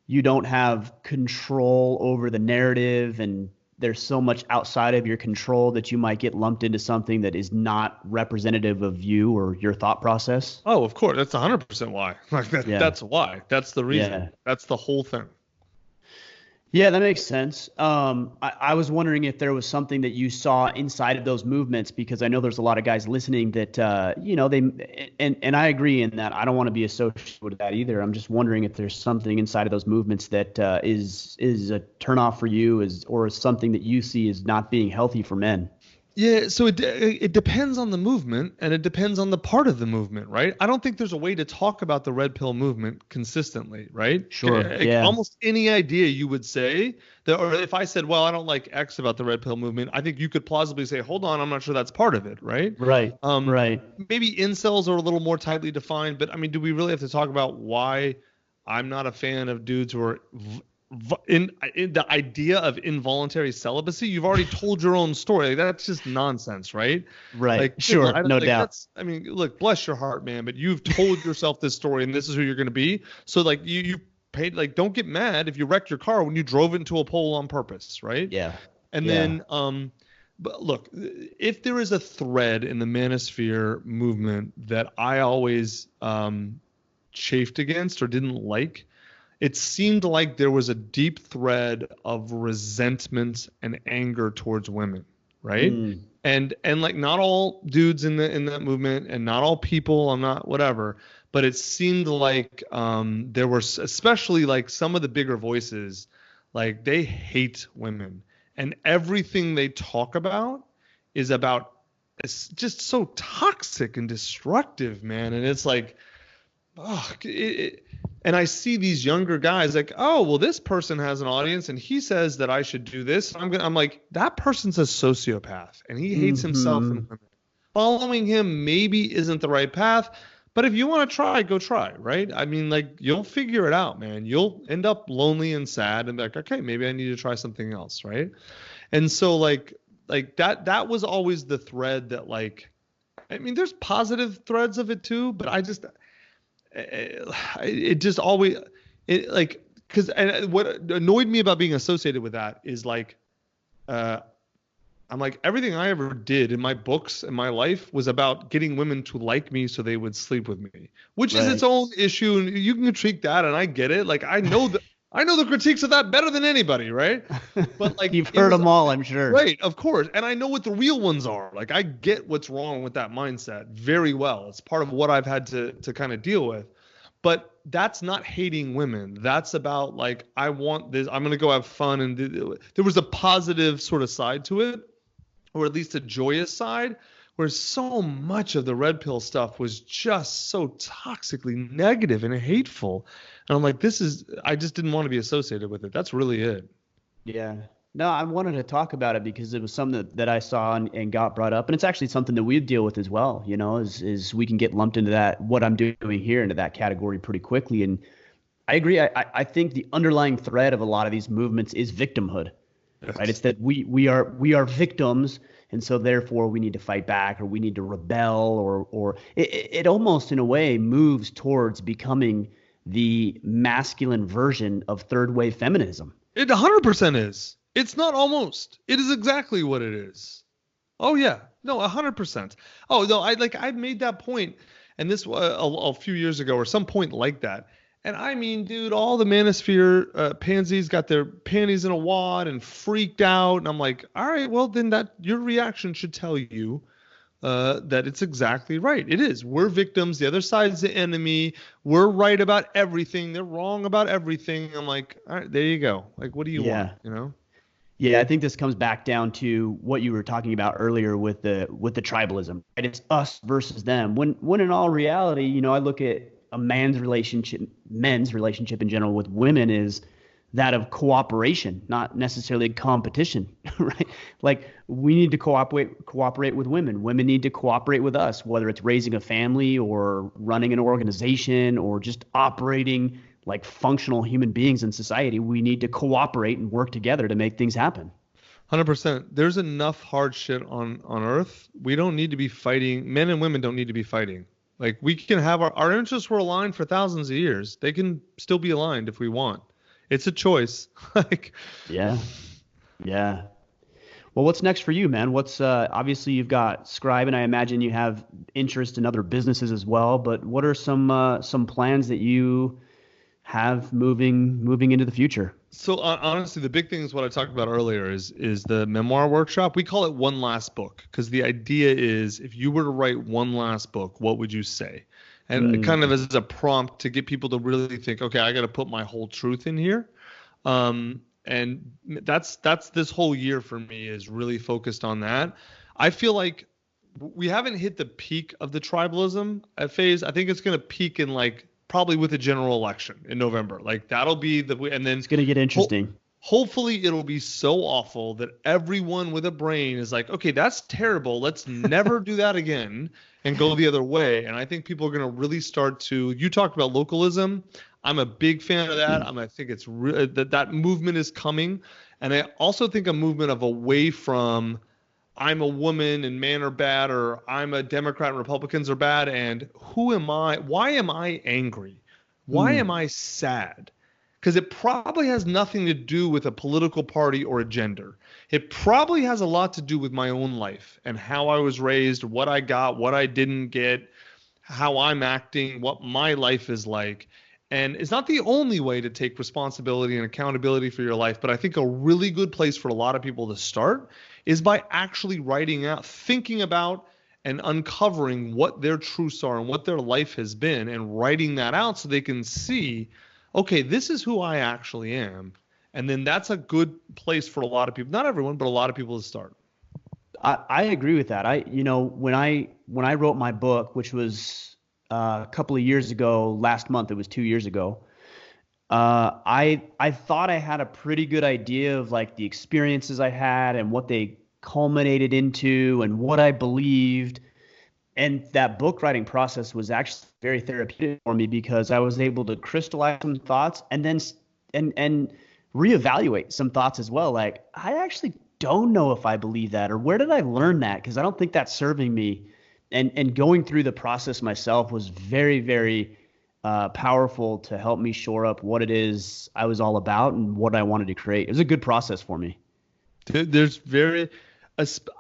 you don't have control over the narrative, and there's so much outside of your control that you might get lumped into something that is not representative of you or your thought process? Oh, of course. That's 100% why. That's why. That's the reason. Yeah. That's the whole thing. Yeah, that makes sense. I was wondering if there was something that you saw inside of those movements, because I know there's a lot of guys listening that, they and I agree in that I don't want to be associated with that either. I'm just wondering if there's something inside of those movements that is a turnoff for you, or something that you see as not being healthy for men. Yeah, so it depends on the movement, and it depends on the part of the movement, right? I don't think there's a way to talk about the red pill movement consistently, right? Sure. Yeah. Almost any idea you would say that, or if I said, well, I don't like X about the red pill movement, I think you could plausibly say, hold on, I'm not sure that's part of it, right? Right. Right. Maybe incels are a little more tightly defined, but I mean, do we really have to talk about why I'm not a fan of dudes who are in the idea of involuntary celibacy? You've already told your own story. Like, that's just nonsense, right? Right. Like, sure. No doubt. Look, bless your heart, man, but you've told yourself this story, and this is who you're going to be. So like you paid, like, don't get mad if you wrecked your car when you drove into a pole on purpose, right? Yeah. And then but look, if there is a thread in the manosphere movement that I always chafed against or didn't like, it seemed like there was a deep thread of resentment and anger towards women, right? Mm. And like not all dudes in that movement and not all people, I'm not whatever, but it seemed like there were, especially like some of the bigger voices, like they hate women, and everything they talk about is about, it's just so toxic and destructive, man. And it's like, oh, and I see these younger guys like, oh, well, this person has an audience and he says that I should do this. I'm like, that person's a sociopath and he hates himself and women. Following him maybe isn't the right path, but if you want to try, go try, right? I mean, like, you'll figure it out, man. You'll end up lonely and sad and be like, okay, maybe I need to try something else, right? And so like that was always the thread that, like, I mean, there's positive threads of it too, but it just always, it like, because, and what annoyed me about being associated with that is like, I'm like, everything I ever did in my books and my life was about getting women to like me so they would sleep with me, which is its own issue. And you can critique that, and I get it. Like, I know the critiques of that better than anybody, right? But like, you've heard them all, I'm sure. Right, of course. And I know what the real ones are. Like, I get what's wrong with that mindset very well. It's part of what I've had to kind of deal with. But that's not hating women. That's about, like, I want this. I'm going to go have fun. And there was a positive sort of side to it, or at least a joyous side, where so much of the red pill stuff was just so toxically negative and hateful. And I'm like, I just didn't want to be associated with it. That's really it. Yeah. No, I wanted to talk about it because it was something that I saw and got brought up. And it's actually something that we deal with as well, you know, is we can get lumped into that, what I'm doing here, into that category pretty quickly. And I agree. I think the underlying thread of a lot of these movements is victimhood, right? It's that we are victims. And so therefore we need to fight back, or we need to rebel, or it almost in a way moves towards becoming the masculine version of third wave feminism. It 100% is. It's not almost. It is exactly what it is. Oh yeah, no, 100%. Oh no, I made that point, and this a few years ago or some point like that. And I mean, dude, all the manosphere pansies got their panties in a wad and freaked out. And I'm like, all right, well then your reaction should tell you that it's exactly right. It is. We're victims. The other side's the enemy. We're right about everything. They're wrong about everything. I'm like, all right, there you go. Like, what do you want? You know? Yeah, I think this comes back down to what you were talking about earlier with the tribalism. Right? It's us versus them. When in all reality, you know, I look at a men's relationship in general with women is that of cooperation, not necessarily competition, right? Like, we need to cooperate with women. Women need to cooperate with us, whether it's raising a family or running an organization or just operating like functional human beings in society. We need to cooperate and work together to make things happen. 100%. There's enough hard shit on Earth. We don't need to be fighting. Men and women don't need to be fighting. Like, we can have our interests were aligned for thousands of years. They can still be aligned if we want. It's a choice. Like, yeah. Well, what's next for you, man? What's obviously you've got Scribe, and I imagine you have interest in other businesses as well. But what are some plans that you have moving into the future? So honestly, the big thing is what I talked about earlier is the Memoir Workshop. We call it One Last Book because the idea is, if you were to write one last book, what would you say? And kind of as a prompt to get people to really think, okay, I got to put my whole truth in here. And that's this whole year for me is really focused on that. I feel like we haven't hit the peak of the tribalism phase. I think it's going to peak in probably with the general election in November. Like, that'll be and then it's going to get interesting. Hopefully it'll be so awful that everyone with a brain is like, okay, that's terrible. Let's never do that again and go the other way. And I think people are going to really start to, you talked about localism. I'm a big fan of that. I think it's that movement is coming. And I also think a movement of away from I'm a woman and men are bad, or I'm a Democrat and Republicans are bad. And who am I? Why am I angry? Why am I sad? Because it probably has nothing to do with a political party or a gender. It probably has a lot to do with my own life and how I was raised, what I got, what I didn't get, how I'm acting, what my life is like. And it's not the only way to take responsibility and accountability for your life, but I think a really good place for a lot of people to start is by actually writing out, thinking about and uncovering what their truths are and what their life has been, and writing that out so they can see, okay, this is who I actually am. And then that's a good place for a lot of people, not everyone, but a lot of people to start. I agree with that. When I wrote my book, which was a couple of years ago, last month, it was 2 years ago. I thought I had a pretty good idea of like the experiences I had and what they culminated into and what I believed. And that book writing process was actually very therapeutic for me because I was able to crystallize some thoughts and then and reevaluate some thoughts as well. Like, I actually don't know if I believe that, or where did I learn that? Because I don't think that's serving me. And going through the process myself was very, very powerful to help me shore up what it is I was all about and what I wanted to create. It was a good process for me. I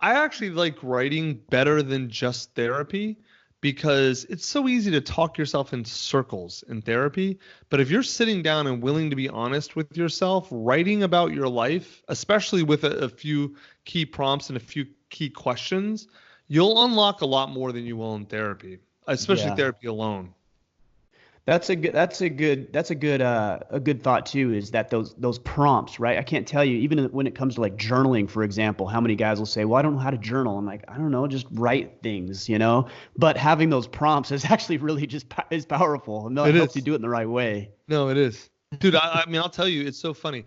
actually like writing better than just therapy because it's so easy to talk yourself in circles in therapy. But if you're sitting down and willing to be honest with yourself, writing about your life, especially with a few key prompts and a few key questions, you'll unlock a lot more than you will in therapy, especially therapy alone. That's a good thought too, is that those prompts, right? I can't tell you, even when it comes to like journaling, for example, how many guys will say, well, I don't know how to journal. I'm like, I don't know, just write things, but having those prompts is actually really is powerful. And it helps you do it in the right way. No, it is. Dude, I mean, I'll tell you, it's so funny.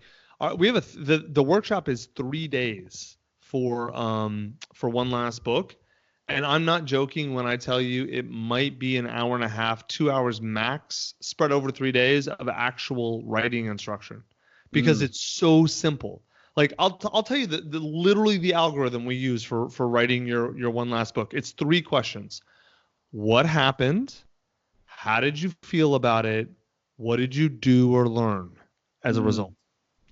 We have the workshop is 3 days for one last book. And I'm not joking when I tell you it might be an hour and a half, 2 hours max, spread over 3 days of actual writing instruction, because it's so simple. Like I'll tell you literally the algorithm we use for writing your one last book. It's 3 questions. What happened? How did you feel about it? What did you do or learn as a result?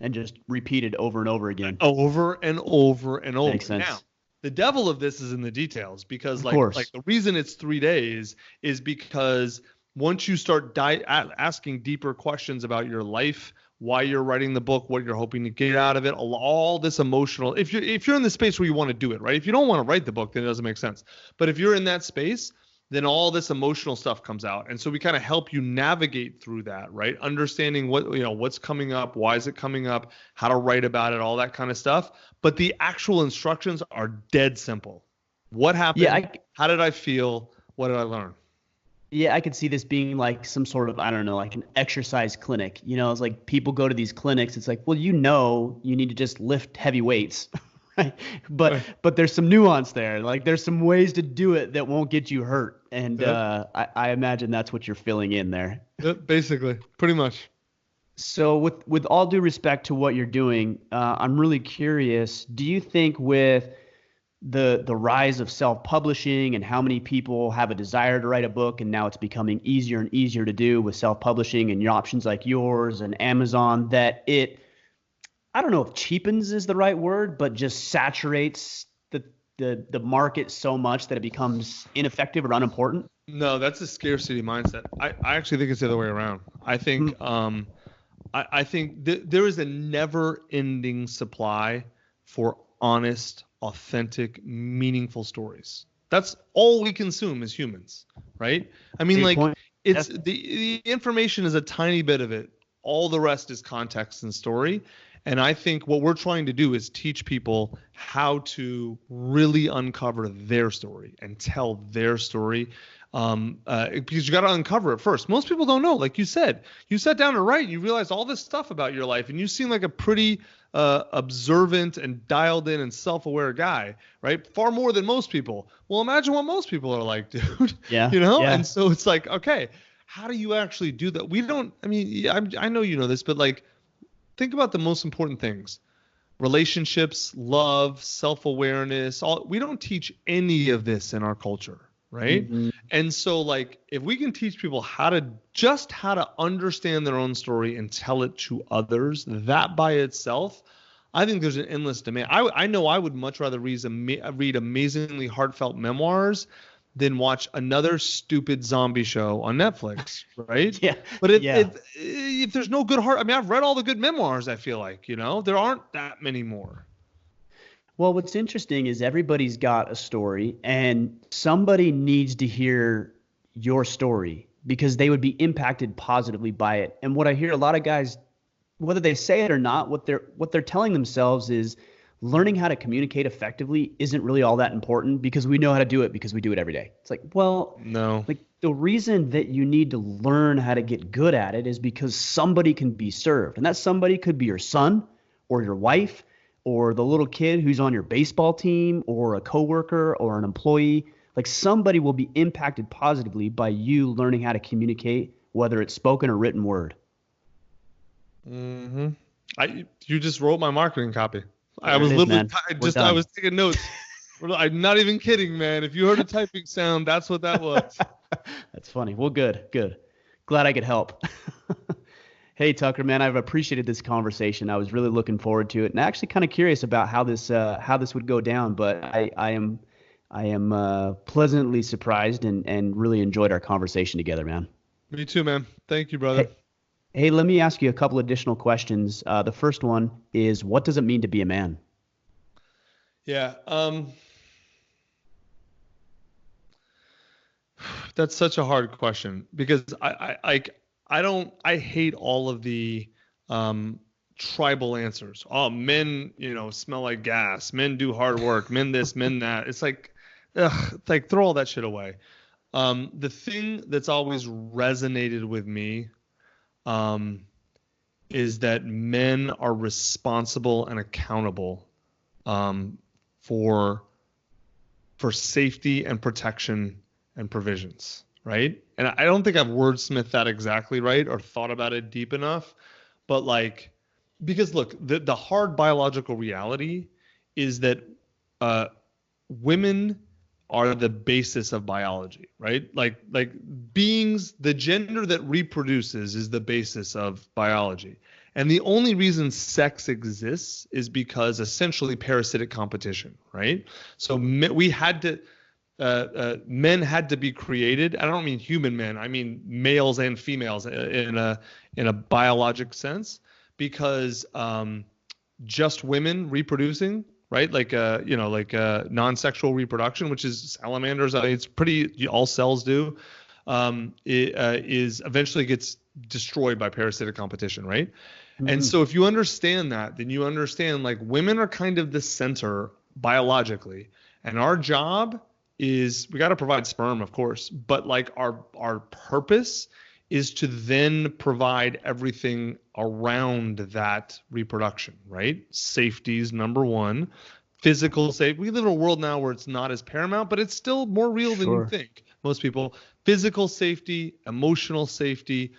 And just repeat it over and over again. Over and over and over. Makes sense. Now, the devil of this is in the details, because like the reason it's 3 days is because once you start asking deeper questions about your life, why you're writing the book, what you're hoping to get out of it, all this emotional, if you're in the space where you want to do it, right? If you don't want to write the book, then it doesn't make sense. But if you're in that space, then all this emotional stuff comes out. And so we kind of help you navigate through that, right? Understanding what's coming up, why is it coming up, how to write about it, all that kind of stuff. But the actual instructions are dead simple. What happened? Yeah, how did I feel? What did I learn? Yeah, I could see this being like some sort of, I don't know, like an exercise clinic. It's like people go to these clinics. It's like, well, you need to just lift heavy weights. Right. But there's some nuance there. Like there's some ways to do it that won't get you hurt. And I imagine that's what you're filling in there. Yep, basically, pretty much. So with all due respect to what you're doing, I'm really curious, do you think with the rise of self-publishing and how many people have a desire to write a book, and now it's becoming easier and easier to do with self-publishing and your options like yours and Amazon, that I don't know if cheapens is the right word, but just saturates the market so much that it becomes ineffective or unimportant? No, that's a scarcity mindset. I actually think it's the other way around. I think I think there is a never-ending supply for honest, authentic, meaningful stories. That's all we consume as humans, right? I mean, it's the information is a tiny bit of it. All the rest is context and story. And I think what we're trying to do is teach people how to really uncover their story and tell their story, because you got to uncover it first. Most people don't know. Like you said, you sat down to write, you realized all this stuff about your life, and you seem like a pretty observant and dialed in and self-aware guy, right? Far more than most people. Well, imagine what most people are like, dude. Yeah. Yeah. And so it's like, okay, how do you actually do that? I know you know this, but like, think about the most important things: relationships, love, self-awareness. We don't teach any of this in our culture, right? Mm-hmm. And so like, if we can teach people how to understand their own story and tell it to others, that by itself, I think there's an endless demand. I know I would much rather read amazingly heartfelt memoirs than watch another stupid zombie show on Netflix, right? Yeah. But Yeah. if there's no good heart, I mean, I've read all the good memoirs, I feel like, there aren't that many more. Well, what's interesting is everybody's got a story, and somebody needs to hear your story because they would be impacted positively by it. And what I hear a lot of guys, whether they say it or not, what they're telling themselves is learning how to communicate effectively isn't really all that important because we know how to do it because we do it every day. It's like, well, No. like the reason that you need to learn how to get good at it is because somebody can be served. And that somebody could be your son or your wife or the little kid who's on your baseball team or a coworker or an employee. Like somebody will be impacted positively by you learning how to communicate, whether it's spoken or written word. Mm-hmm. You just wrote my marketing copy. I was taking notes. I'm not even kidding, man. If you heard a typing sound, that's what that was. That's funny. Well, good. Glad I could help. Hey, Tucker, man, I've appreciated this conversation. I was really looking forward to it, and actually kind of curious about how this would go down. But I am pleasantly surprised and really enjoyed our conversation together, man. Me too, man. Thank you, brother. Hey, let me ask you a couple additional questions. The first one is, what does it mean to be a man? Yeah. That's such a hard question because I hate all of the tribal answers. Oh, men, smell like gas. Men do hard work. Men this, men that. It's like throw all that shit away. The thing that's always resonated with me is that men are responsible and accountable for safety and protection and provisions, right? And I don't think I've wordsmithed that exactly right or thought about it deep enough, but because look, the hard biological reality is that women are the basis of biology, right? Like beings, the gender that reproduces is the basis of biology. And the only reason sex exists is because essentially parasitic competition, right? So men had to be created. I don't mean human men. I mean males and females in a biologic sense, because just women reproducing, right? Like non-sexual reproduction, which is salamanders. I mean, it's pretty, all cells do, is eventually gets destroyed by parasitic competition, right? Mm-hmm. And so if you understand that, then you understand women are kind of the center biologically, and our job is, we got to provide sperm, of course, but our purpose is to then provide everything around that reproduction, right? Safety is number one. Physical safety. We live in a world now where it's not as paramount, but it's still more real than you think. Most people. Physical safety, emotional safety,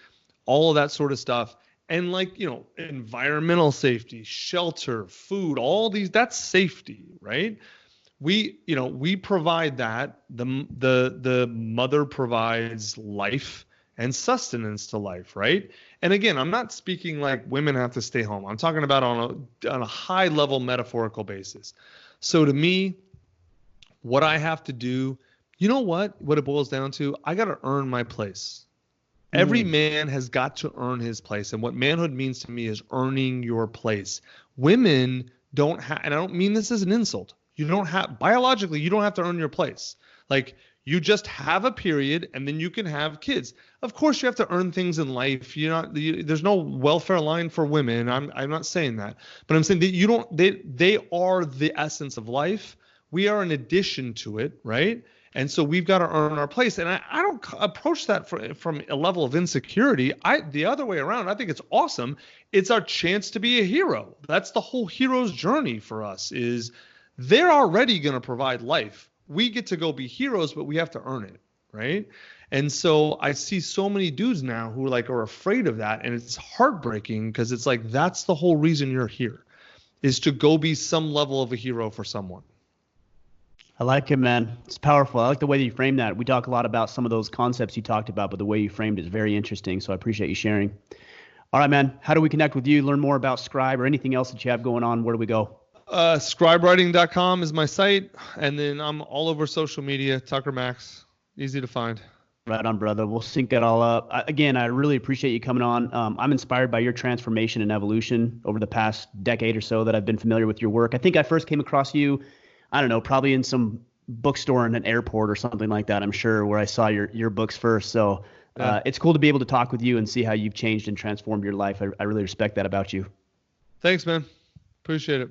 all of that sort of stuff. And environmental safety, shelter, food, all these, that's safety, right? We provide that. The mother provides life and sustenance to life, right? And again, I'm not speaking like women have to stay home. I'm talking about on a high level metaphorical basis. So to me, what I have to do, what it boils down to, I got to earn my place. Every man has got to earn his place. And what manhood means to me is earning your place. Women don't have, and I don't mean this as an insult. Biologically, you don't have to earn your place. You just have a period and then you can have kids. Of course, you have to earn things in life. There's no welfare line for women. I'm not saying that, but I'm saying that they are the essence of life. We are an addition to it, right? And so we've got to earn our place. And I don't approach that from a level of insecurity. The other way around, I think it's awesome. It's our chance to be a hero. That's the whole hero's journey for us, is they're already going to provide life. We get to go be heroes, but we have to earn it, right? And so I see so many dudes now who are afraid of that, and it's heartbreaking because it's that's the whole reason you're here, is to go be some level of a hero for someone. I like it, man. It's powerful. I like the way that you framed that. We talk a lot about some of those concepts you talked about, but the way you framed it is very interesting, so I appreciate you sharing. All right, man. How do we connect with you, learn more about Scribe or anything else that you have going on? Where do we go? Scribewriting.com is my site, and then I'm all over social media. Tucker Max, easy to find. Right on, brother. We'll sync that all up. Again, I really appreciate you coming on. I'm inspired by your transformation and evolution over the past decade or so that I've been familiar with your work. I think I first came across you, I don't know, probably in some bookstore in an airport or something like that, I'm sure, where I saw your books first. So it's cool to be able to talk with you and see how you've changed and transformed your life. I really respect that about you. Thanks, man. Appreciate it.